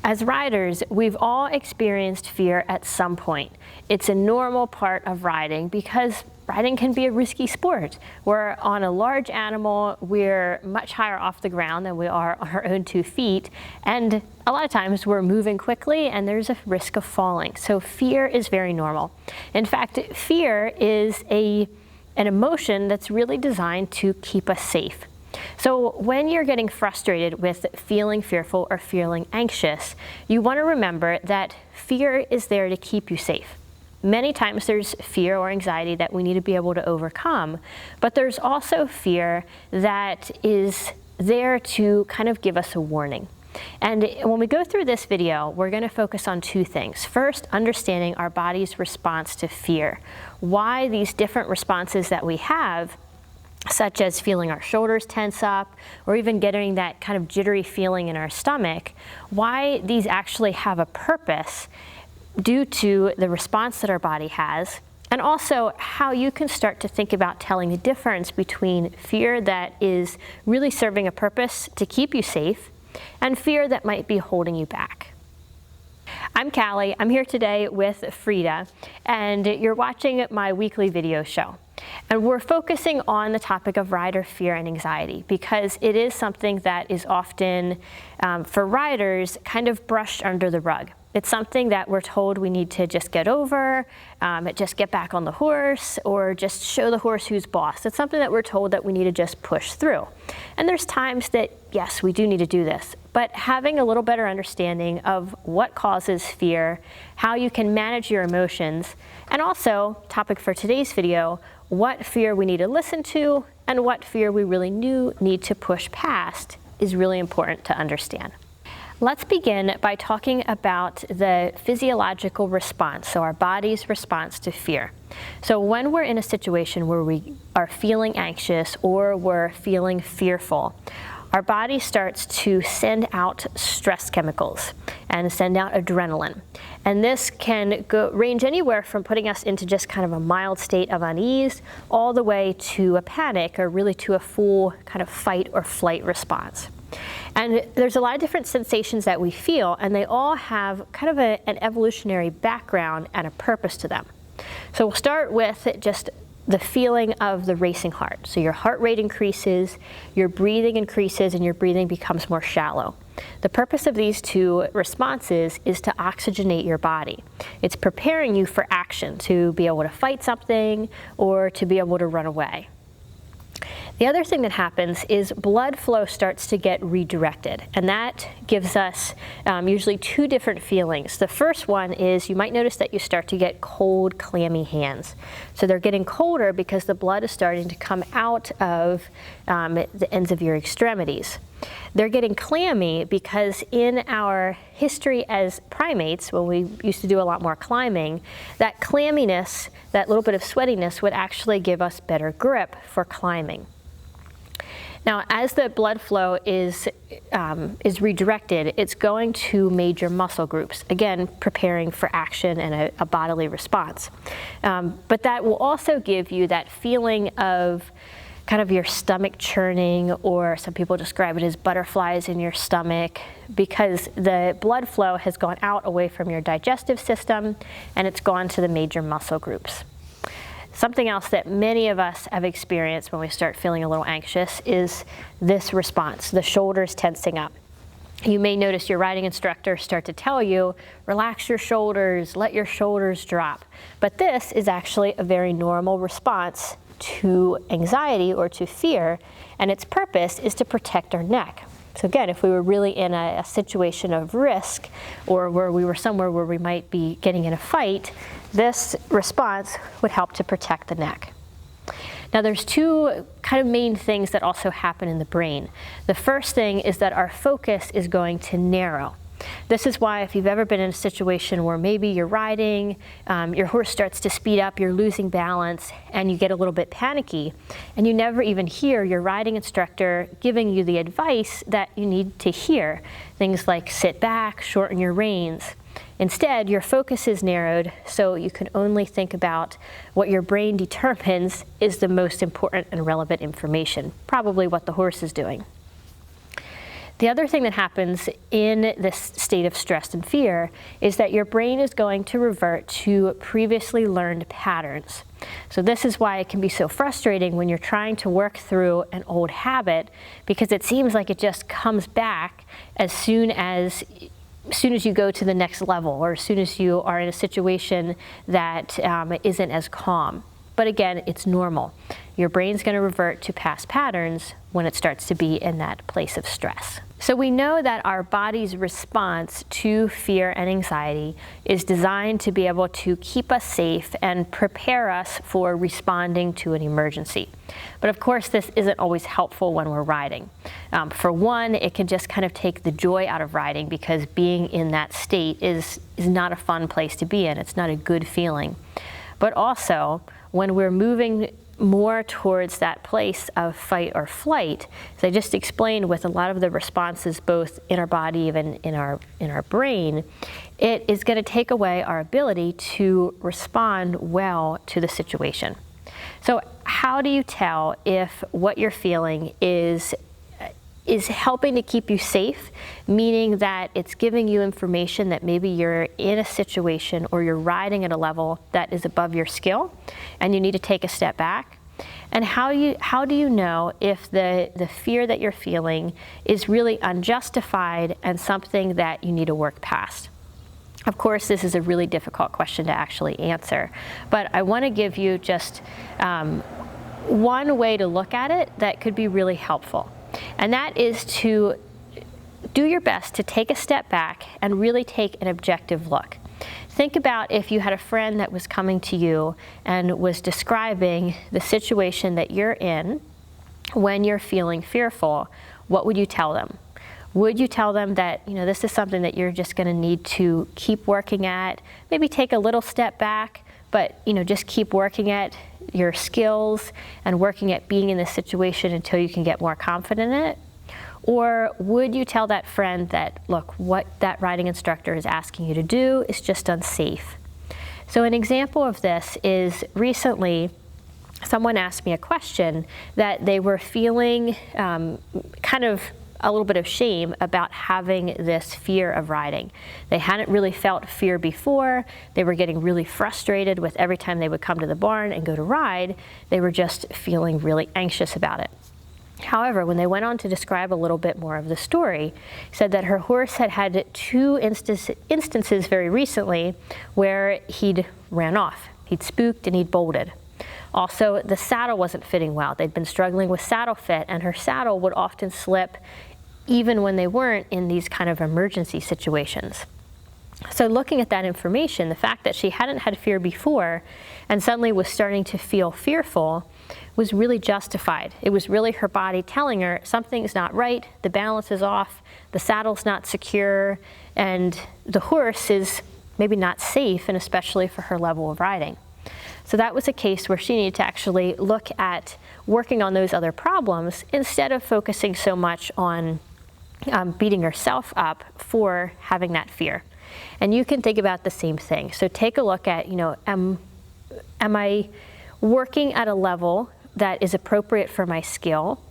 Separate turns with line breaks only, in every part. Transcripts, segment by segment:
As riders, we've all experienced fear at some point. It's a normal part of riding because riding can be a risky sport. We're on a large animal, we're much higher off the ground than we are on our own 2 feet, and a lot of times we're moving quickly and there's a risk of falling. So fear is very normal. In fact, fear is an emotion that's really designed to keep us safe. So when you're getting frustrated with feeling fearful or feeling anxious, you want to remember that fear is there to keep you safe. Many times there's fear or anxiety that we need to be able to overcome, but there's also fear that is there to kind of give us a warning. And when we go through this video, we're going to focus on 2 things. First, understanding our body's response to fear, why these different responses that we have, such as feeling our shoulders tense up or even getting that kind of jittery feeling in our stomach, why these actually have a purpose due to the response that our body has, and also how you can start to think about telling the difference between fear that is really serving a purpose to keep you safe and fear that might be holding you back. I'm Callie. I'm here today with Frida, and you're watching my weekly video show. And we're focusing on the topic of rider fear and anxiety because it is something that is often, for riders, kind of brushed under the rug. It's something that we're told we need to just get over, just get back on the horse, or just show the horse who's boss. It's something that we're told that we need to just push through. And there's times that, yes, we do need to do this, but having a little better understanding of what causes fear, how you can manage your emotions, and also, topic for today's video, what fear we need to listen to and what fear we really need to push past is really important to understand. Let's begin by talking about the physiological response, so our body's response to fear. So when we're in a situation where we are feeling anxious or we're feeling fearful, our body starts to send out stress chemicals and send out adrenaline. And this can range anywhere from putting us into just kind of a mild state of unease all the way to a panic or really to a full kind of fight or flight response. And there's a lot of different sensations that we feel, and they all have kind of an evolutionary background and a purpose to them. So we'll start with just the feeling of the racing heart. So your heart rate increases, your breathing increases, and your breathing becomes more shallow. The purpose of these 2 responses is to oxygenate your body. It's preparing you for action, to be able to fight something or to be able to run away. The other thing that happens is blood flow starts to get redirected, and that gives us usually 2 different feelings. The first one is you might notice that you start to get cold, clammy hands. So they're getting colder because the blood is starting to come out of the ends of your extremities. They're getting clammy because in our history as primates, when we used to do a lot more climbing, that clamminess, that little bit of sweatiness would actually give us better grip for climbing. Now, as the blood flow is redirected, it's going to major muscle groups, again, preparing for action and a bodily response. But that will also give you that feeling of kind of your stomach churning, or some people describe it as butterflies in your stomach, because the blood flow has gone out away from your digestive system and it's gone to the major muscle groups. Something else that many of us have experienced when we start feeling a little anxious is this response, the shoulders tensing up. You may notice your riding instructor start to tell you, relax your shoulders, let your shoulders drop. But this is actually a very normal response to anxiety or to fear, and its purpose is to protect our neck. So again, if we were really in a situation of risk, or where we were somewhere where we might be getting in a fight, this response would help to protect the neck. Now there's 2 kind of main things that also happen in the brain. The first thing is that our focus is going to narrow. This is why if you've ever been in a situation where maybe you're riding, your horse starts to speed up, you're losing balance, and you get a little bit panicky, and you never even hear your riding instructor giving you the advice that you need to hear. Things like sit back, shorten your reins. Instead, your focus is narrowed, so you can only think about what your brain determines is the most important and relevant information, probably what the horse is doing. The other thing that happens in this state of stress and fear is that your brain is going to revert to previously learned patterns. So this is why it can be so frustrating when you're trying to work through an old habit, because it seems like it just comes back as soon as you go to the next level, or as soon as you are in a situation that isn't as calm. But again, it's normal. Your brain's going to revert to past patterns when it starts to be in that place of stress. So we know that our body's response to fear and anxiety is designed to be able to keep us safe and prepare us for responding to an emergency. But of course, this isn't always helpful when we're riding. For one, it can just kind of take the joy out of riding, because being in that state is not a fun place to be in. It's not a good feeling. But also, when we're moving more towards that place of fight or flight, as I just explained, with a lot of the responses both in our body, even in our brain, it is going to take away our ability to respond well to the situation. So how do you tell if what you're feeling is helping to keep you safe, meaning that it's giving you information that maybe you're in a situation or you're riding at a level that is above your skill and you need to take a step back? And how do you know if the fear that you're feeling is really unjustified and something that you need to work past? Of course, this is a really difficult question to actually answer, but I want to give you just one way to look at it that could be really helpful. And that is to do your best to take a step back and really take an objective look. Think about if you had a friend that was coming to you and was describing the situation that you're in when you're feeling fearful. What would you tell them? Would you tell them that, this is something that you're just going to need to keep working at, maybe take a little step back, but just keep working at your skills and working at being in this situation until you can get more confident in it? Or would you tell that friend that, look, what that riding instructor is asking you to do is just unsafe? So an example of this is recently someone asked me a question that they were feeling kind of a little bit of shame about having this fear of riding. They hadn't really felt fear before. They were getting really frustrated with every time they would come to the barn and go to ride. They were just feeling really anxious about it. However, when they went on to describe a little bit more of the story, said that her horse had had two instances very recently where he'd ran off. He'd spooked and he'd bolted. Also, the saddle wasn't fitting well. They'd been struggling with saddle fit, and her saddle would often slip even when they weren't in these kind of emergency situations. So looking at that information, the fact that she hadn't had fear before and suddenly was starting to feel fearful was really justified. It was really her body telling her something's not right, the balance is off, the saddle's not secure, and the horse is maybe not safe, and especially for her level of riding. So that was a case where she needed to actually look at working on those other problems instead of focusing so much on beating herself up for having that fear. And you can think about the same thing. So take a look at, am I working at a level that is appropriate for my skill?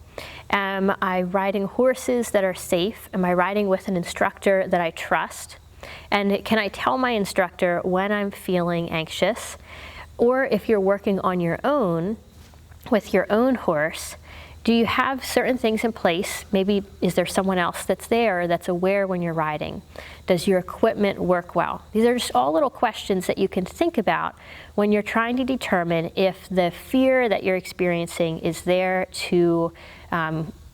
Am I riding horses that are safe? Am I riding with an instructor that I trust? And can I tell my instructor when I'm feeling anxious? Or if you're working on your own with your own horse, do you have certain things in place? Maybe is there someone else that's there that's aware when you're riding? Does your equipment work well? These are just all little questions that you can think about when you're trying to determine if the fear that you're experiencing is there to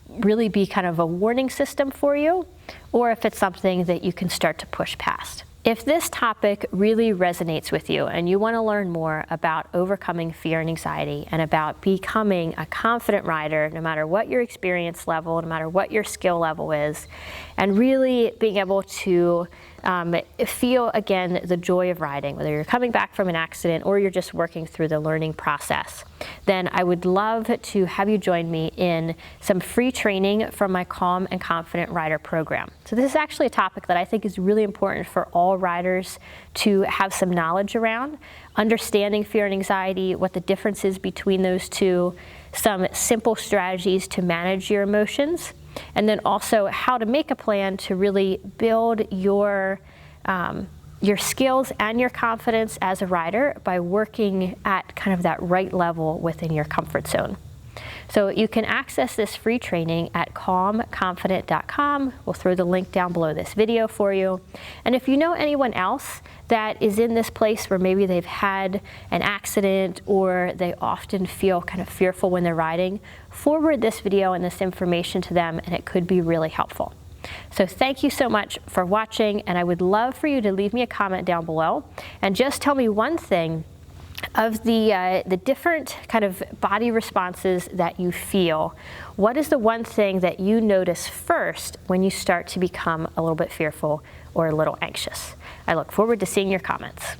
really be kind of a warning system for you, or if it's something that you can start to push past. If this topic really resonates with you and you want to learn more about overcoming fear and anxiety and about becoming a confident rider, no matter what your experience level, no matter what your skill level is, and really being able to feel again the joy of riding, whether you're coming back from an accident or you're just working through the learning process, then I would love to have you join me in some free training from my Calm and Confident Rider program. So this is actually a topic that I think is really important for all riders to have some knowledge around, understanding fear and anxiety, what the difference is between those two, some simple strategies to manage your emotions, and then also how to make a plan to really build your skills and your confidence as a rider by working at kind of that right level within your comfort zone. So you can access this free training at calmconfident.com. We'll throw the link down below this video for you. And if you know anyone else that is in this place where maybe they've had an accident or they often feel kind of fearful when they're riding, forward this video and this information to them, and it could be really helpful. So thank you so much for watching, and I would love for you to leave me a comment down below and just tell me one thing of the different kind of body responses that you feel. What is the one thing that you notice first when you start to become a little bit fearful or a little anxious? I look forward to seeing your comments.